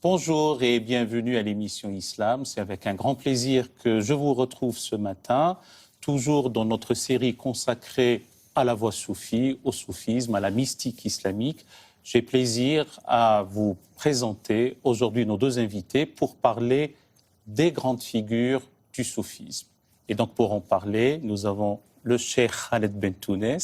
Bonjour et bienvenue à l'émission Islam. C'est avec un grand plaisir que je vous retrouve ce matin, toujours dans notre série consacrée à la voie soufie, au soufisme, à la mystique islamique. J'ai plaisir à vous présenter aujourd'hui nos deux invités pour parler des grandes figures du soufisme. Et donc pour en parler, nous avons le cheikh Khaled Bentounes.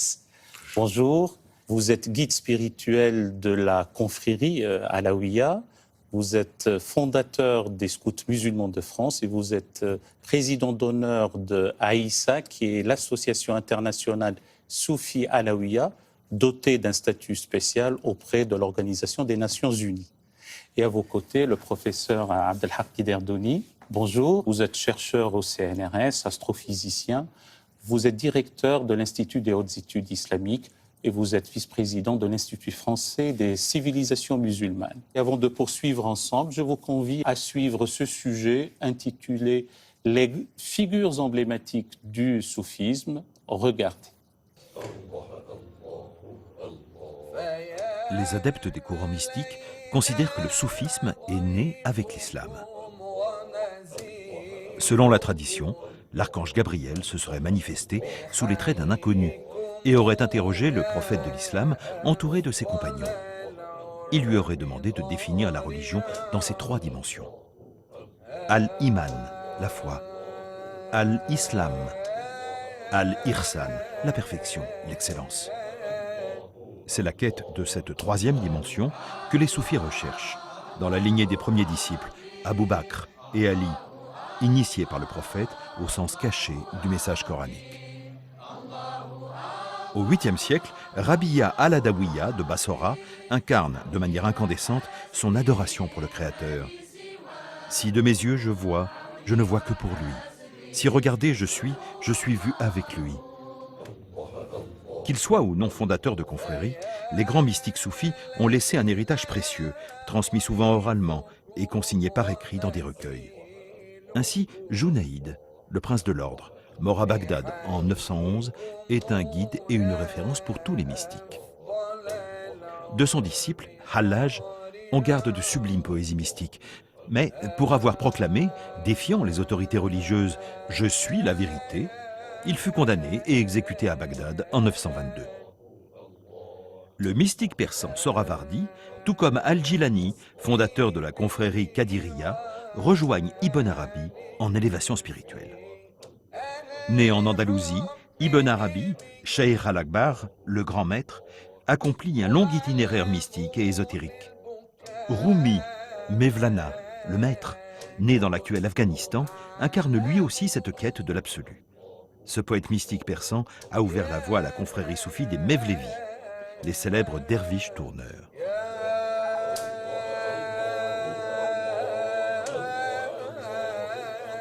Bonjour, vous êtes guide spirituel de la confrérie Alaouia. Vous êtes fondateur des Scouts musulmans de France et vous êtes président d'honneur de AISA, qui est l'association internationale Soufi Alaouia, dotée d'un statut spécial auprès de l'Organisation des Nations Unies. Et à vos côtés, le professeur Abdelhak Derdouni. Bonjour, vous êtes chercheur au CNRS, astrophysicien. Vous êtes directeur de l'Institut des hautes études islamiques et vous êtes vice-président de l'Institut français des civilisations musulmanes. Et avant de poursuivre ensemble, je vous convie à suivre ce sujet intitulé « Les figures emblématiques du soufisme ». Regardez. Les adeptes des courants mystiques considèrent que le soufisme est né avec l'islam. Selon la tradition, l'archange Gabriel se serait manifesté sous les traits d'un inconnu et aurait interrogé le prophète de l'islam entouré de ses compagnons. Il lui aurait demandé de définir la religion dans ses trois dimensions. Al-Iman, la foi. Al-Islam. Al-Irsan, la perfection, l'excellence. C'est la quête de cette troisième dimension que les soufis recherchent, dans la lignée des premiers disciples, Abou Bakr et Ali, initiés par le prophète au sens caché du message coranique. Au 8e siècle, Rabia al-Adawiya de Bassora incarne de manière incandescente son adoration pour le Créateur. Si de mes yeux je vois, je ne vois que pour lui. Si regardé je suis vu avec lui. Qu'ils soient ou non fondateurs de confréries, les grands mystiques soufis ont laissé un héritage précieux, transmis souvent oralement et consigné par écrit dans des recueils. Ainsi, Junaïd, le prince de l'ordre, mort à Bagdad en 911, est un guide et une référence pour tous les mystiques. De son disciple, Hallaj, on garde de sublimes poésies mystiques, mais pour avoir proclamé, défiant les autorités religieuses « Je suis la vérité », il fut condamné et exécuté à Bagdad en 922. Le mystique persan Sohravardi, tout comme Al-Jilani, fondateur de la confrérie Qadiriya, rejoignent Ibn Arabi en élévation spirituelle. Né en Andalousie, Ibn Arabi, Cheikh al-Akbar, le grand maître, accomplit un long itinéraire mystique et ésotérique. Rumi, Mevlana, le maître, né dans l'actuel Afghanistan, incarne lui aussi cette quête de l'absolu. Ce poète mystique persan a ouvert la voie à la confrérie soufie des Mevlevis, les célèbres derviches tourneurs.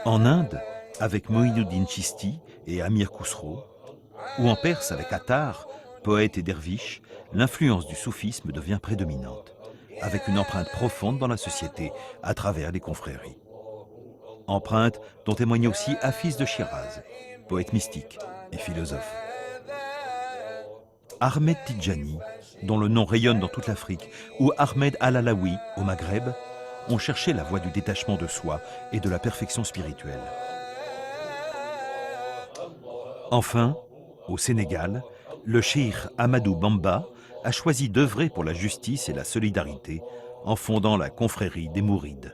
En Inde, avec Moïnuddin Chisti et Amir Khusro, ou en Perse avec Attar, poète et derviche, l'influence du soufisme devient prédominante, avec une empreinte profonde dans la société à travers les confréries. Empreinte dont témoigne aussi Hafiz de Shiraz, poète mystique et philosophe. Ahmed Tidjani, dont le nom rayonne dans toute l'Afrique, ou Ahmed Al-Alawi au Maghreb, ont cherché la voie du détachement de soi et de la perfection spirituelle. Enfin, au Sénégal, le cheikh Amadou Bamba a choisi d'œuvrer pour la justice et la solidarité en fondant la confrérie des Mourides.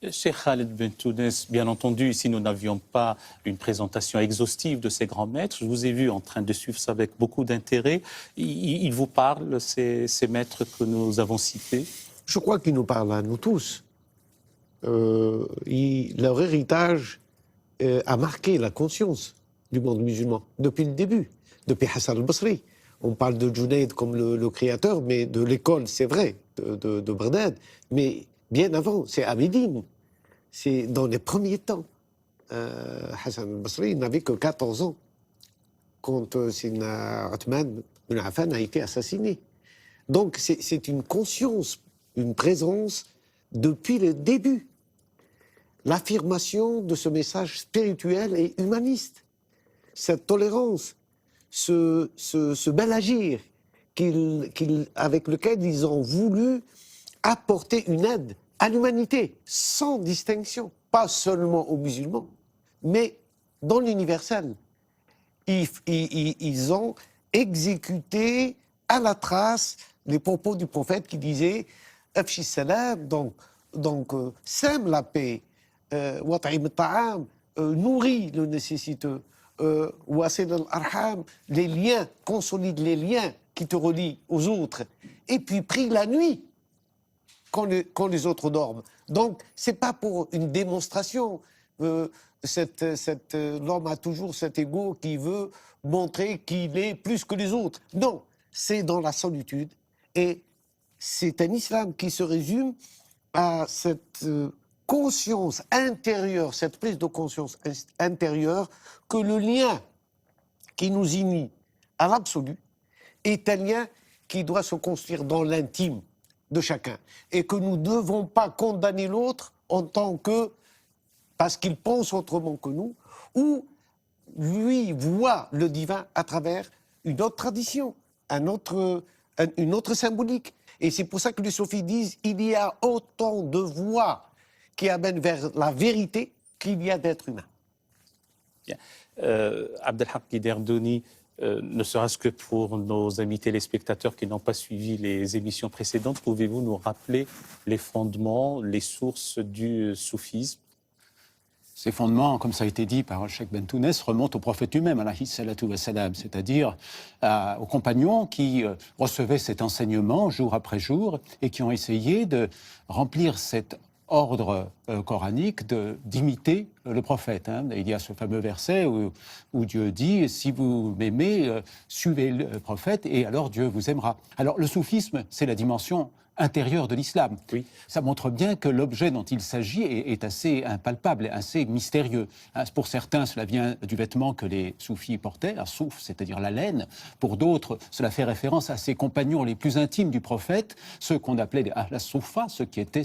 Cheikh Khaled Bentounes, bien entendu, ici nous n'avions pas une présentation exhaustive de ces grands maîtres. Je vous ai vu en train de suivre ça avec beaucoup d'intérêt. Ils vous parlent, ces maîtres que nous avons cités? Je crois qu'ils nous parlent à nous tous. Leur héritage a marqué la conscience du monde musulman depuis le début, depuis Hassan al-Basri. On parle de Junayd comme le créateur, mais de l'école, c'est vrai, de Bagdad. Mais bien avant, c'est à Médine. C'est dans les premiers temps. Hassan al-Basri n'avait que 14 ans quand Sina Othman ibn Affan a été assassiné. Donc c'est une conscience, une présence depuis le début. L'affirmation de ce message spirituel et humaniste. Cette tolérance, ce bel agir avec lequel ils ont voulu apporter une aide à l'humanité, sans distinction, pas seulement aux musulmans, mais dans l'universel. Ils ont exécuté à la trace les propos du prophète qui disait « Afshi salam », donc sème la paix, « Wat'im ta'am », nourrit le nécessiteux, « Wasil al-arham », les liens, consolide les liens qui te relient aux autres, et puis prie la nuit quand les autres dorment. Donc, c'est pas pour une démonstration. L'homme a toujours cet ego qui veut montrer qu'il est plus que les autres. Non, c'est dans la solitude. Et c'est un islam qui se résume à cette conscience intérieure, cette prise de conscience intérieure, que le lien qui nous unit à l'absolu est un lien qui doit se construire dans l'intime de chacun. Et que nous ne devons pas condamner l'autre en tant que parce qu'il pense autrement que nous, ou lui voit le divin à travers une autre tradition, une autre symbolique. Et c'est pour ça que les soufis disent il y a autant de voies qui amènent vers la vérité qu'il y a d'êtres humains. Abdelhak Guiderdoni, ne serait-ce que pour nos amis téléspectateurs qui n'ont pas suivi les émissions précédentes, pouvez-vous nous rappeler les fondements, les sources du soufisme? Ces fondements, comme ça a été dit par Cheikh Bentounès, remontent au prophète lui-même, alayhi salatu wa salam, c'est-à-dire aux compagnons qui recevaient cet enseignement jour après jour et qui ont essayé de remplir cet ordre coranique d'imiter le prophète. Il y a ce fameux verset où Dieu dit « Si vous m'aimez, suivez le prophète et alors Dieu vous aimera ». Alors le soufisme, c'est la dimension intérieure de l'islam. Oui. Ça montre bien que l'objet dont il s'agit est assez impalpable, assez mystérieux. Pour certains, cela vient du vêtement que les soufis portaient, un souf, c'est-à-dire la laine. Pour d'autres, cela fait référence à ses compagnons les plus intimes du prophète, ceux qu'on appelait les Ahl as-Soufa, ceux qui étaient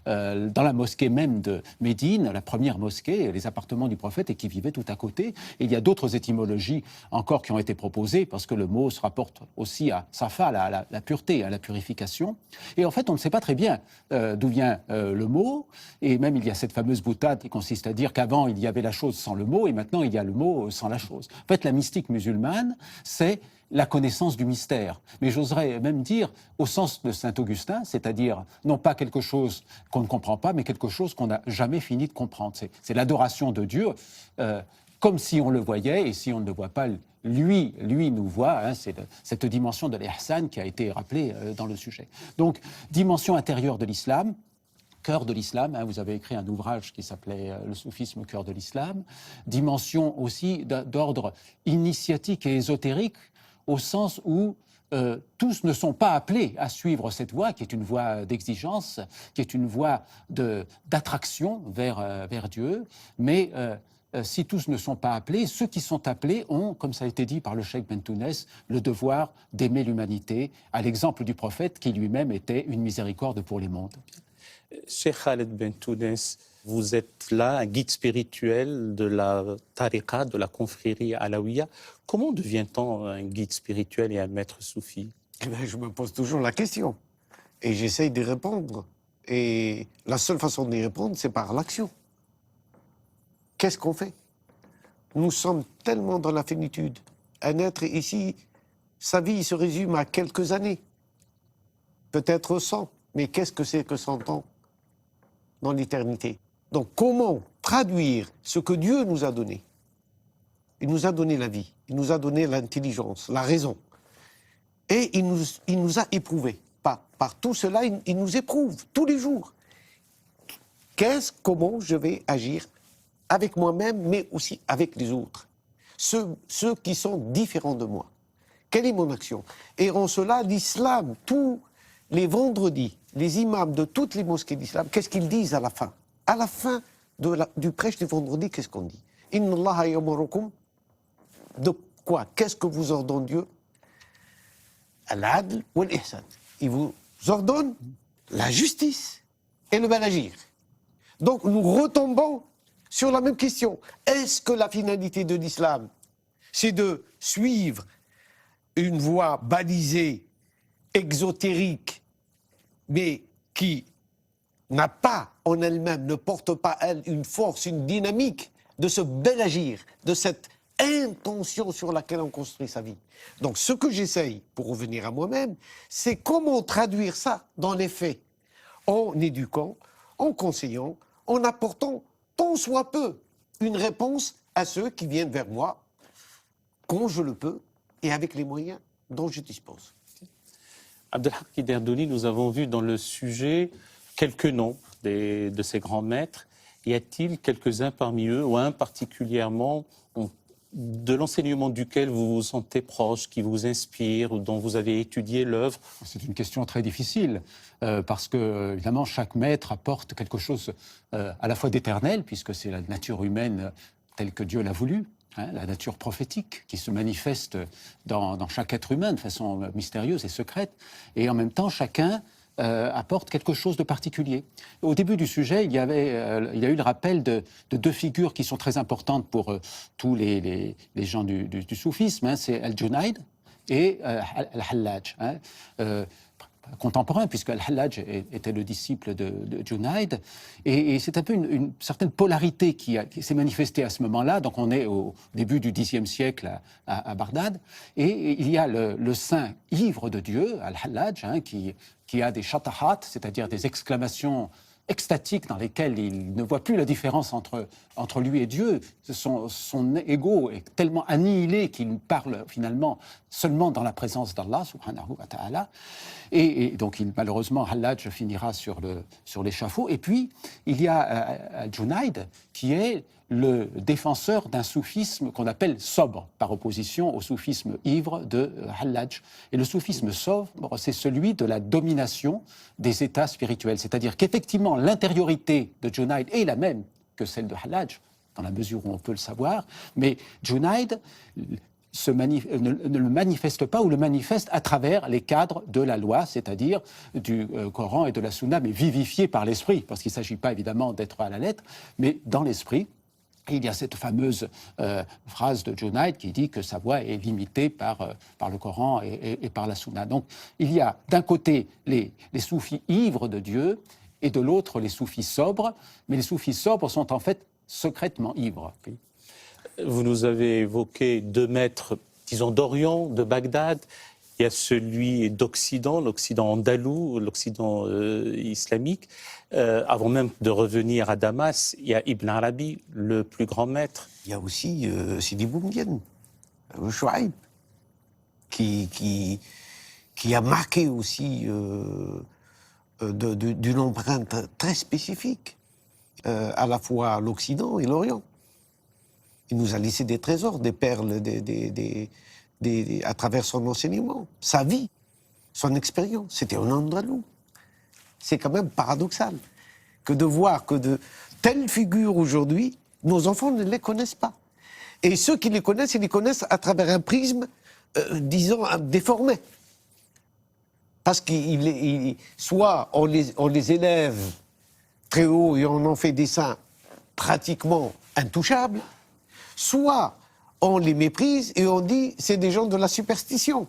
dans la mosquée même de Médine, la première mosquée, les appartements du prophète, et qui vivaient tout à côté. Et il y a d'autres étymologies encore qui ont été proposées, parce que le mot se rapporte aussi à Safa, la pureté, à la purification. Et en fait, on ne sait pas très bien d'où vient le mot. Et même, il y a cette fameuse boutade qui consiste à dire qu'avant, il y avait la chose sans le mot, et maintenant, il y a le mot sans la chose. En fait, la mystique musulmane, c'est la connaissance du mystère. Mais j'oserais même dire, au sens de saint Augustin, c'est-à-dire non pas quelque chose qu'on ne comprend pas, mais quelque chose qu'on n'a jamais fini de comprendre. C'est l'adoration de Dieu, comme si on le voyait, et si on ne le voit pas, lui nous voit. C'est cette dimension de l'ihsan qui a été rappelée dans le sujet. Donc, dimension intérieure de l'islam, cœur de l'islam. Vous avez écrit un ouvrage qui s'appelait « Le soufisme, cœur de l'islam ». Dimension aussi d'ordre initiatique et ésotérique, au sens où tous ne sont pas appelés à suivre cette voie, qui est une voie d'exigence, qui est une voie d'attraction vers Dieu, mais si tous ne sont pas appelés, ceux qui sont appelés ont, comme ça a été dit par le cheikh Bentounès, le devoir d'aimer l'humanité, à l'exemple du prophète qui lui-même était une miséricorde pour les mondes. Cheikh Khaled Bentounès, vous êtes là, un guide spirituel de la tariqa, de la confrérie alaouia. Comment devient-on un guide spirituel et un maître soufi? Je me pose toujours la question et j'essaye d'y répondre. Et la seule façon d'y répondre, c'est par l'action. Qu'est-ce qu'on fait? Nous sommes tellement dans la finitude. Un être ici, sa vie se résume à quelques années, peut-être 100. Mais qu'est-ce que c'est que 100 ans dans l'éternité? Donc comment traduire ce que Dieu nous a donné? Il nous a donné la vie, il nous a donné l'intelligence, la raison. Et il nous a éprouvés. Par tout cela, il nous éprouve tous les jours. Comment je vais agir avec moi-même, mais aussi avec les autres, ceux qui sont différents de moi? Quelle est mon action? Et en cela, l'islam, tous les vendredis, les imams de toutes les mosquées d'islam, qu'est-ce qu'ils disent à la fin? À la fin du prêche du vendredi, qu'est-ce qu'on dit? Inna Allaha yamurukum. De quoi? Qu'est-ce que vous ordonne Dieu? Al-adl wal-ihsan. Il vous ordonne la justice et le bel agir. Donc nous retombons sur la même question. Est-ce que la finalité de l'islam, c'est de suivre une voie balisée, exotérique, mais qui n'a pas en elle-même, ne porte pas elle une force, une dynamique de ce bel agir, de cette intention sur laquelle on construit sa vie. Donc ce que j'essaye, pour revenir à moi-même, c'est comment traduire ça dans les faits, en éduquant, en conseillant, en apportant tant soit peu une réponse à ceux qui viennent vers moi, quand je le peux, et avec les moyens dont je dispose. Abdelhak Guiderdoni, nous avons vu dans le sujet quelques noms de ces grands maîtres. Y a-t-il quelques-uns parmi eux, ou un particulièrement, de l'enseignement duquel vous vous sentez proche, qui vous inspire, ou dont vous avez étudié l'œuvre? C'est une question très difficile, parce que, évidemment, chaque maître apporte quelque chose à la fois d'éternel, puisque c'est la nature humaine telle que Dieu l'a voulu, hein, la nature prophétique qui se manifeste dans chaque être humain de façon mystérieuse et secrète, et en même temps, chacun apporte quelque chose de particulier. Au début du sujet, il y a eu le rappel de deux figures qui sont très importantes pour tous les gens du soufisme, hein, c'est Al-Junayd et Al-Hallaj, hein, contemporain, puisque Al-Hallaj était le disciple de Junayd, et c'est un peu une certaine polarité qui s'est manifestée à ce moment-là. Donc on est au début du Xe siècle à Bagdad, et il y a le saint ivre de Dieu, Al-Hallaj, hein, qui a des shatahat, c'est-à-dire des exclamations extatiques dans lesquelles il ne voit plus la différence entre lui et Dieu. Son ego est tellement annihilé qu'il parle finalement seulement dans la présence d'Allah, subhanahu wa ta'ala. Et donc, malheureusement, Hallaj finira sur l'échafaud. Et puis, il y a Junayd, qui est le défenseur d'un soufisme qu'on appelle sobre, par opposition au soufisme ivre de Hallaj. Et le soufisme sobre, c'est celui de la domination des états spirituels. C'est-à-dire qu'effectivement, l'intériorité de Junayd est la même que celle de Hallaj, dans la mesure où on peut le savoir, mais Junayd ne le manifeste pas ou le manifeste à travers les cadres de la loi, c'est-à-dire du Coran et de la Sunna, mais vivifié par l'esprit, parce qu'il ne s'agit pas évidemment d'être à la lettre, mais dans l'esprit. Et il y a cette fameuse phrase de Junayd qui dit que sa voix est limitée par le Coran et par la Sunna. Donc il y a d'un côté les soufis ivres de Dieu et de l'autre les soufis sobres, mais les soufis sobres sont en fait secrètement ivres. Vous nous avez évoqué deux maîtres, disons, d'Orient, de Bagdad. Il y a celui d'Occident, l'Occident andalou, l'Occident islamique. Avant même de revenir à Damas, il y a Ibn Arabi, le plus grand maître. Il y a aussi Sidi Boumedienne, Chouaïb, qui a marqué aussi d'une empreinte très spécifique, à la fois l'Occident et l'Orient. Il nous a laissé des trésors, des perles, à travers son enseignement, sa vie, son expérience. C'était un andalou. C'est quand même paradoxal que de voir que de telles figures aujourd'hui, nos enfants ne les connaissent pas. Et ceux qui les connaissent, ils les connaissent à travers un prisme, disons, déformé. Parce soit on les élève très haut et on en fait des saints pratiquement intouchables, soit on les méprise et on dit c'est des gens de la superstition.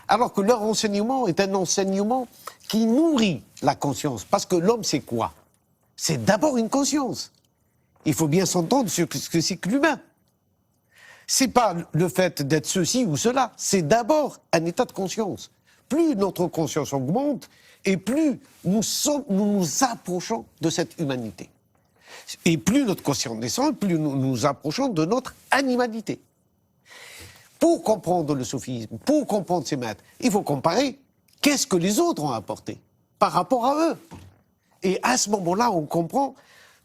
Alors que leur enseignement est un enseignement qui nourrit la conscience. Parce que l'homme, c'est quoi? C'est d'abord une conscience. Il faut bien s'entendre sur ce que c'est que l'humain. C'est pas le fait d'être ceci ou cela, c'est d'abord un état de conscience. Plus notre conscience augmente, et plus nous nous approchons de cette humanité. Et plus notre conscience descend, plus nous nous approchons de notre animalité. Pour comprendre le soufisme, pour comprendre ces maîtres, il faut comparer qu'est-ce que les autres ont apporté par rapport à eux. Et à ce moment-là, on comprend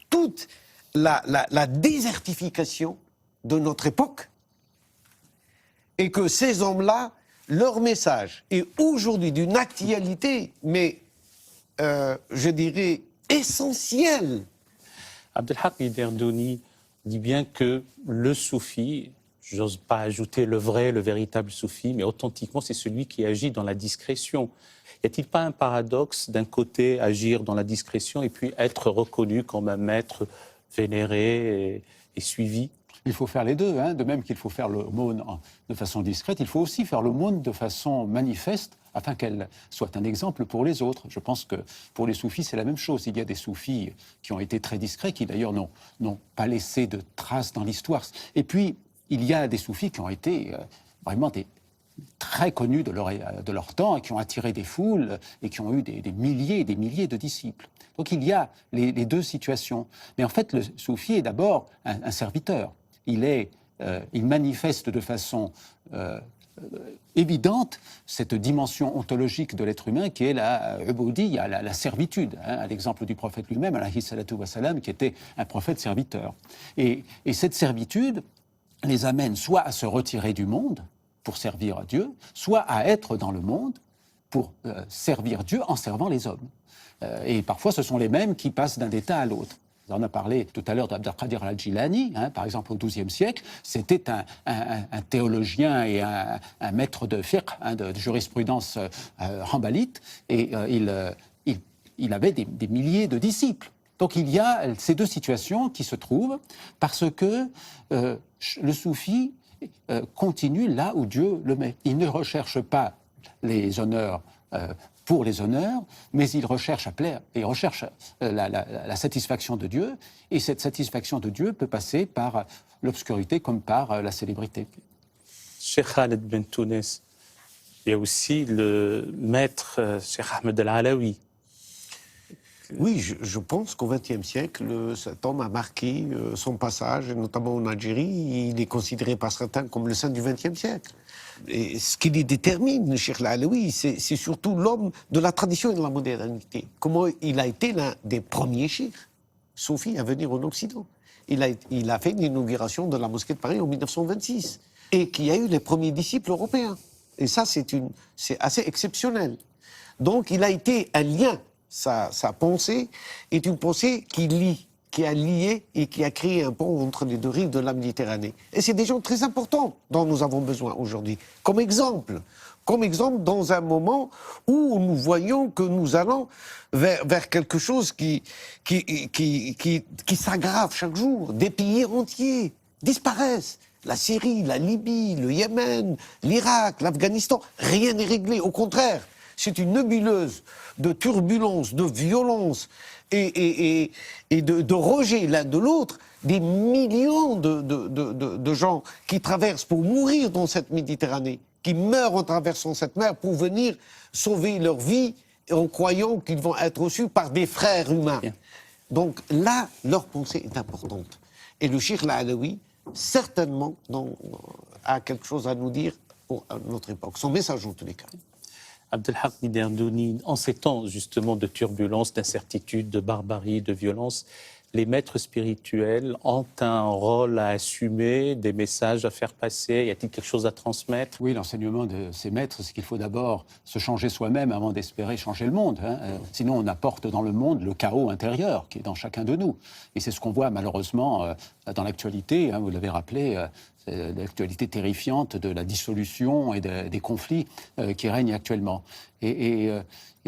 toute la désertification de notre époque et que ces hommes-là, leur message est aujourd'hui d'une actualité, mais je dirais essentielle. Abdelhak Guiderdoni dit bien que le soufi, j'ose pas ajouter le vrai, le véritable soufi, mais authentiquement, c'est celui qui agit dans la discrétion. Y a-t-il pas un paradoxe d'un côté agir dans la discrétion et puis être reconnu comme un maître vénéré et suivi? Il faut faire les deux, hein. De même qu'il faut faire l'aumône de façon discrète, il faut aussi faire l'aumône de façon manifeste afin qu'elle soit un exemple pour les autres. Je pense que pour les soufis, c'est la même chose. Il y a des soufis qui ont été très discrets, qui d'ailleurs n'ont pas laissé de traces dans l'histoire. Et puis, il y a des soufis qui ont été vraiment très connus de leur temps, et qui ont attiré des foules, et qui ont eu des milliers et des milliers de disciples. Donc il y a les deux situations. Mais en fait, le soufi est d'abord un serviteur. Il manifeste de façon évidente cette dimension ontologique de l'être humain qui est la ubudiyya, la servitude, à l'exemple du prophète lui-même, alayhi salatu wa salam, qui était un prophète serviteur. Et cette servitude les amène soit à se retirer du monde pour servir à Dieu, soit à être dans le monde pour servir Dieu en servant les hommes. Et parfois, ce sont les mêmes qui passent d'un état à l'autre. On a parlé tout à l'heure d'Abd al-Qadir al-Jilani, par exemple au XIIe siècle. C'était un théologien et un maître de fiqh, de jurisprudence hanbalite, et il avait des milliers de disciples. Donc il y a ces deux situations qui se trouvent parce que le soufi continue là où Dieu le met. Il ne recherche pas les honneurs pour les honneurs, mais il recherche à plaire, et il recherche la satisfaction de Dieu, et cette satisfaction de Dieu peut passer par l'obscurité comme par la célébrité. Cheikh Khaled Ben Tounes, il y a aussi le maître Cheikh Ahmed Al-Alawi. Oui, je pense qu'au XXe siècle, cet homme a marqué son passage, et notamment en Algérie. Il est considéré par certains comme le saint du XXe siècle. Et ce qui les détermine, Cheikh Al-Alawi, c'est surtout l'homme de la tradition et de la modernité. Comment il a été l'un des premiers cheikhs soufis à venir en Occident. Il a fait l'inauguration de la mosquée de Paris en 1926, et qui a eu les premiers disciples européens. Et ça, c'est assez exceptionnel. Donc, il a été un lien. Sa pensée est une pensée qui a lié et qui a créé un pont entre les deux rives de la Méditerranée. Et c'est des gens très importants dont nous avons besoin aujourd'hui, comme exemple dans un moment où nous voyons que nous allons vers quelque chose qui s'aggrave chaque jour. Des pays entiers disparaissent. La Syrie, la Libye, le Yémen, l'Irak, l'Afghanistan, rien n'est réglé. Au contraire, c'est une nébuleuse de turbulences, de violences et de rejet l'un de l'autre, des millions de gens qui traversent pour mourir dans cette Méditerranée, qui meurent en traversant cette mer pour venir sauver leur vie en croyant qu'ils vont être reçus par des frères humains. Donc là, leur pensée est importante. Et le Cheikh Al-Alawi, certainement, a quelque chose à nous dire pour notre époque. Son message en tous les cas. Abdelhak Niderdouni, en ces temps justement de turbulence, d'incertitude, de barbarie, de violence, les maîtres spirituels ont un rôle à assumer, des messages à faire passer. Y a-t-il quelque chose à transmettre? Oui, l'enseignement de ces maîtres, c'est qu'il faut d'abord se changer soi-même avant d'espérer changer le monde. Sinon, on apporte dans le monde le chaos intérieur qui est dans chacun de nous. Et c'est ce qu'on voit malheureusement dans l'actualité, vous l'avez rappelé, l'actualité terrifiante de la dissolution et des conflits qui règnent actuellement. Et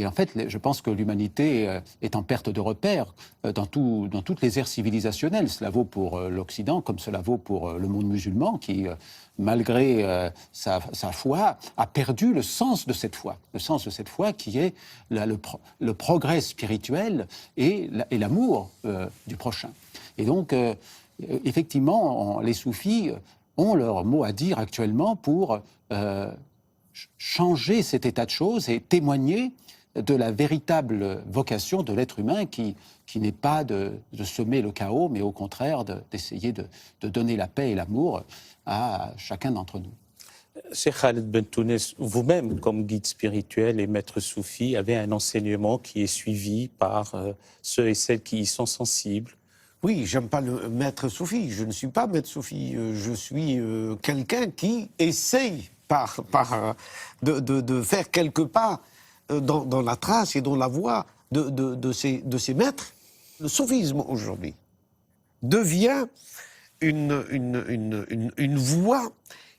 en fait, je pense que l'humanité est en perte de repères dans toutes les ères civilisationnelles. Cela vaut pour l'Occident comme cela vaut pour le monde musulman qui, malgré sa foi, a perdu le sens de cette foi. Le sens de cette foi qui est le progrès spirituel et l'amour du prochain. Et donc, effectivement, les soufis ont leur mot à dire actuellement pour changer cet état de choses et témoigner de la véritable vocation de l'être humain qui n'est pas de semer le chaos, mais au contraire d'essayer de donner la paix et l'amour à chacun d'entre nous. Cheikh Khaled Ben Tounes, vous-même, comme guide spirituel et maître soufi, avez un enseignement qui est suivi par ceux et celles qui y sont sensibles. Oui, j'aime pas le maître soufi. Je ne suis pas maître soufi. Je suis quelqu'un qui essaye de faire quelques pas dans la trace et dans la voie de ces maîtres. Le soufisme aujourd'hui devient une voie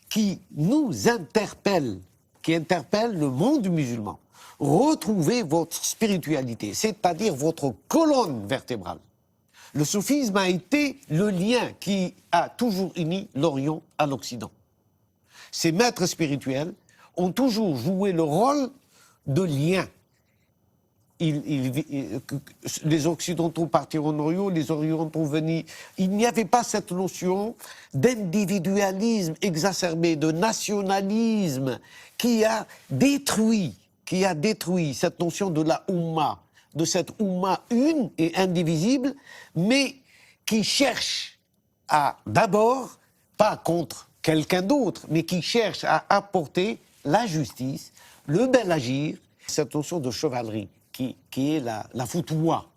qui nous interpelle, qui interpelle le monde musulman. Retrouvez votre spiritualité, c'est-à-dire votre colonne vertébrale. Le soufisme a été le lien qui a toujours uni l'Orient à l'Occident. Ces maîtres spirituels ont toujours joué le rôle de lien. Les Occidentaux partirent en Orient, les Orientaux venaient. Il n'y avait pas cette notion d'individualisme exacerbé, de nationalisme qui a détruit cette notion de la Oumma, de cette Oumma une et indivisible, mais qui cherche à d'abord, pas contre quelqu'un d'autre, mais qui cherche à apporter la justice, le bel agir, cette notion de chevalerie qui est la foutouah,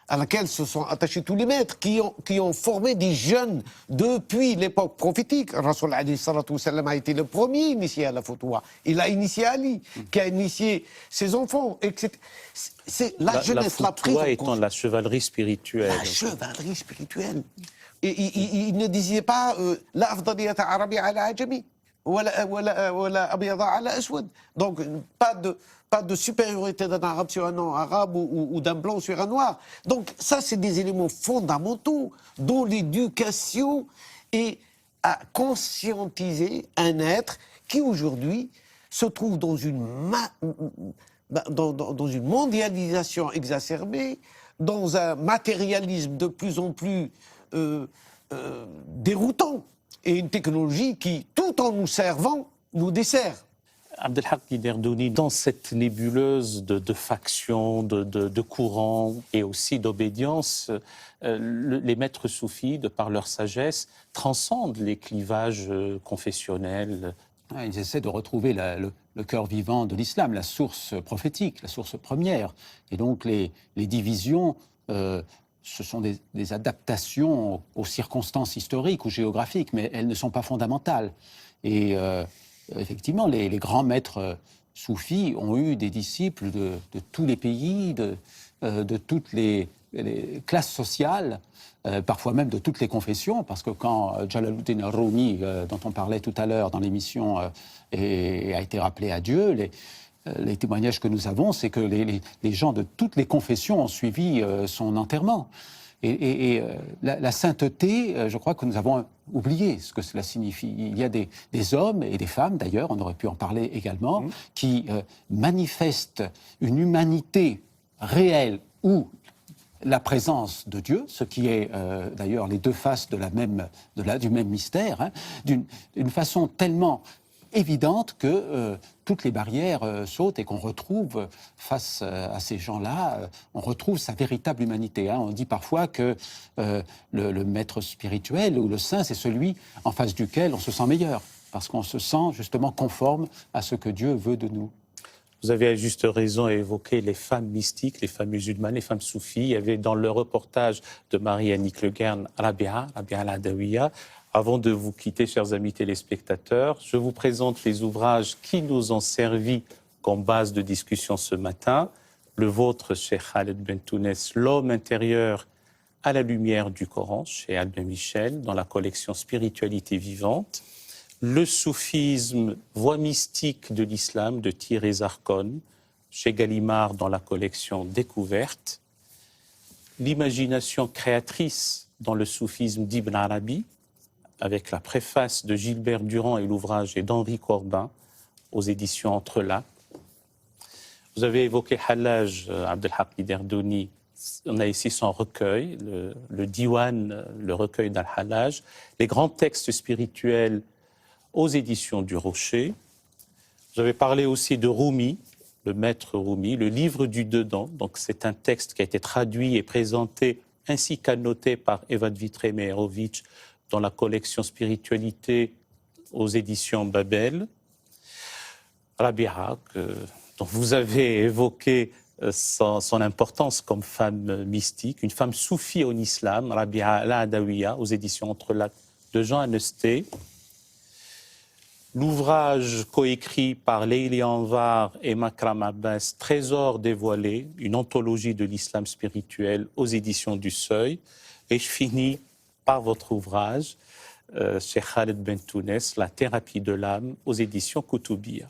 à laquelle se sont attachés tous les maîtres, qui ont formé des jeunes depuis l'époque prophétique. Rasoul alayhi salatu wassalam a été le premier initié à la foutouah. Il a initié Ali, qui a initié ses enfants, etc. C'est la jeunesse, la prise. La foutouah étant la chevalerie spirituelle. La chevalerie spirituelle. Et il ne disait pas la afdaliyata arabi ala ajami, wala abyada ala aswad. Donc pas de supériorité d'un arabe sur un non-arabe ou d'un blanc sur un noir. Donc ça, c'est des éléments fondamentaux dont l'éducation est à conscientiser un être qui aujourd'hui se trouve dans une mondialisation exacerbée, dans un matérialisme de plus en plus déroutant, et une technologie qui, tout en nous servant, nous dessert. Abdelhak Guiderdouni, dans cette nébuleuse de factions, de courants et aussi d'obédience, les maîtres soufis, de par leur sagesse, transcendent les clivages confessionnels. Ils essaient de retrouver le cœur vivant de l'islam, la source prophétique, la source première. Et donc les divisions, ce sont des adaptations aux circonstances historiques ou géographiques, mais elles ne sont pas fondamentales. Et effectivement, les grands maîtres soufis ont eu des disciples de tous les pays, de toutes les classes sociales, parfois même de toutes les confessions, parce que quand Jalaluddin Rumi, dont on parlait tout à l'heure dans l'émission, a été rappelé à Dieu, les témoignages que nous avons, c'est que les gens de toutes les confessions ont suivi son enterrement. Et la sainteté, je crois que nous avons oublié ce que cela signifie. Il y a des hommes et des femmes, d'ailleurs, on aurait pu en parler également, qui manifestent une humanité réelle ou la présence de Dieu, ce qui est d'ailleurs les deux faces du même mystère, hein, d'une façon tellement évidente que toutes les barrières sautent et qu'on retrouve, face à ces gens-là, on retrouve sa véritable humanité. Hein. On dit parfois que le maître spirituel ou le saint, c'est celui en face duquel on se sent meilleur, parce qu'on se sent justement conforme à ce que Dieu veut de nous. Vous avez à juste raison évoqué les femmes mystiques, les femmes musulmanes, les femmes soufis. Il y avait dans le reportage de Marie-Annick Le Guen, Rabia al-Adawiya. Avant de vous quitter, chers amis téléspectateurs, je vous présente les ouvrages qui nous ont servi comme base de discussion ce matin. Le vôtre, chez Khaled Bentounès, L'homme intérieur à la lumière du Coran, chez Albin Michel, dans la collection Spiritualité vivante. Le soufisme, voie mystique de l'islam, de Thierry Zarkon, chez Gallimard, dans la collection Découverte. L'imagination créatrice dans le soufisme d'Ibn Arabi, avec la préface de Gilbert Durand et l'ouvrage d'Henri Corbin, aux éditions Entrelacs. Vous avez évoqué Hallaj, Abdelhak Guiderdouni. On a ici son recueil, le Diwan, le recueil d'Al-Hallaj, les grands textes spirituels aux éditions du Rocher. Vous avez parlé aussi de Rumi, le maître Rumi, le livre du dedans. Donc c'est un texte qui a été traduit et présenté ainsi qu'annoté par Evad Vitré-Meherovic dans la collection Spiritualité aux éditions Babel. Rabia, dont vous avez évoqué son importance comme femme mystique, une femme soufie en islam, Rabia al-Adawiya, aux éditions Entrelacs de Jean Annesté. L'ouvrage coécrit par Leili Anvar et Makram Abbas, Trésor dévoilé, une anthologie de l'islam spirituel aux éditions du Seuil. Et je finis par votre ouvrage, chez Khaled Bentounès, La thérapie de l'âme, aux éditions Koutoubia.